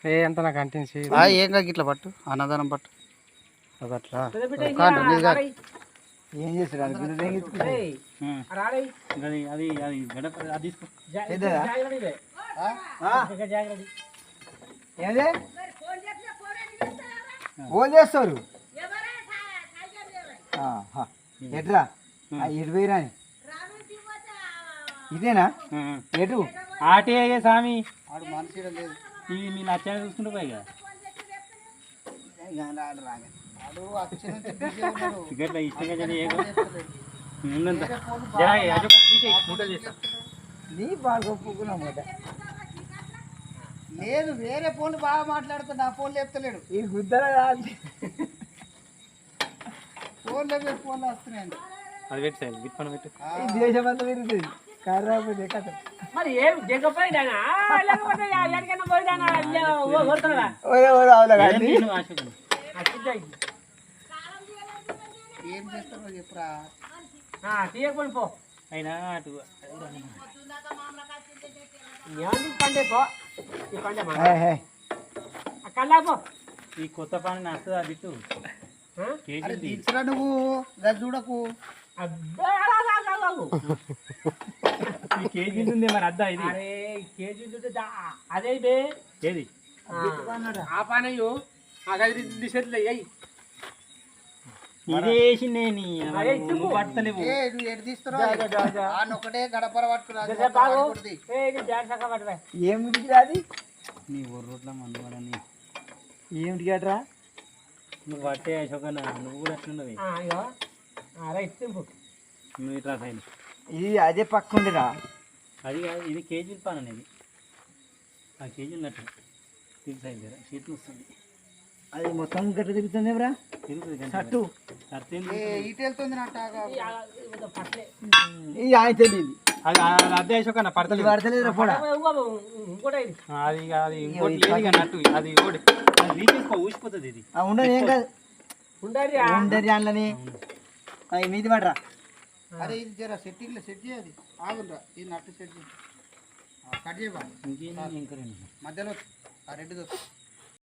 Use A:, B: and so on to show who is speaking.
A: ఏ ఎంత నాకు కంటిన్యూ
B: ఏం కాదు ఇట్లా పట్టు అన్నదానం పట్టు అట్లా ఏం చేస్తారు ఏదే ఫోన్ చేస్తారు ఎట్రా ఇరవై రాని ఇదేనా ఎటు
A: ఆటే స్వామి
B: ఆడు మనిషి లేదు
A: ఇవి మీ నచ్చాక చూసుకుంటూ పోయి కదా గట్లా ఇష్టంగా
B: నీ బాగా ఒప్పుకున్నామాట లేదు వేరే ఫోన్ బాగా మాట్లాడుతా నా ఫోన్ లేపుతలేడు ఈ గుద్దల ఫోన్ లేపే ఫోన్లు వస్తున్నాయి
A: అది పెట్టి సార్ విప్పన పెట్టు
B: ఈ దేశం అంతా పెరుగుతుంది కర్రాపోతే కథ
C: మరి ఏం దిగపోయినా లేకపోతే ఎక్కడికైనా పోయినా
B: ఏం చేస్తారో చెప్పురా
C: తీయకపోయి పో
A: అయినా అటు
C: పండే పో ఈ పండే కల్లా పో
A: ఈ కొత్త పని నచ్చదా బిట్టు
B: తీర్చురా నువ్వు చూడకు
A: ఈ కేజీ ఉంది మరి అద్దా ఇది
C: కేజీ అదే బే
A: ఏది
C: ఆ పనయ్యో ఆ గది దిశలు అయ్యి
A: ఇదేసి నేను పట్టలేవు
B: ఒకటే గడపర పట్టుకున్నా ఏమిటి అది
A: నీ ఒర్రోట్ల మందు పడని
B: ఏమిటి గట్రా
A: నువ్వు పట్టే అశోక నువ్వు కూడా అట్లున్నవి నువ్వు ఇట్లా సైడ్
B: ఇది అదే పక్కుండిరా
A: అది కాదు ఇది కేజీల పాన్ అనేది ఆ కేజీ ఉన్నట్టు తిరిగి సైడ్ కదా చేతులు వస్తుంది
B: అది మొత్తం గట్ట తిరుగుతుంది రా
A: తిరుగుతుంది
B: షర్టు
C: ఇటు వెళ్తుంది
B: ఆయన తెలియదు
A: అది అదే అశోక పడతలేదు
B: పడతలేదు కూడా
A: అది అది ఇంకోటి ఏది అన్నట్టు అది ఇంకోటి తీసేసుకో ఊసిపోతుంది ఇది
B: ఉండదు ఏం కాదు ఉండదు దాంట్లోని మీది పడరా అరే ఇది జర సెట్టింగ్లో సెట్ చేయాలి ఆగుండ్రా ఇది నట్టు సెట్ చేయి కట్ చేయబా
A: ఇంకేం ఇంకా
B: మధ్యలో ఆ రెడ్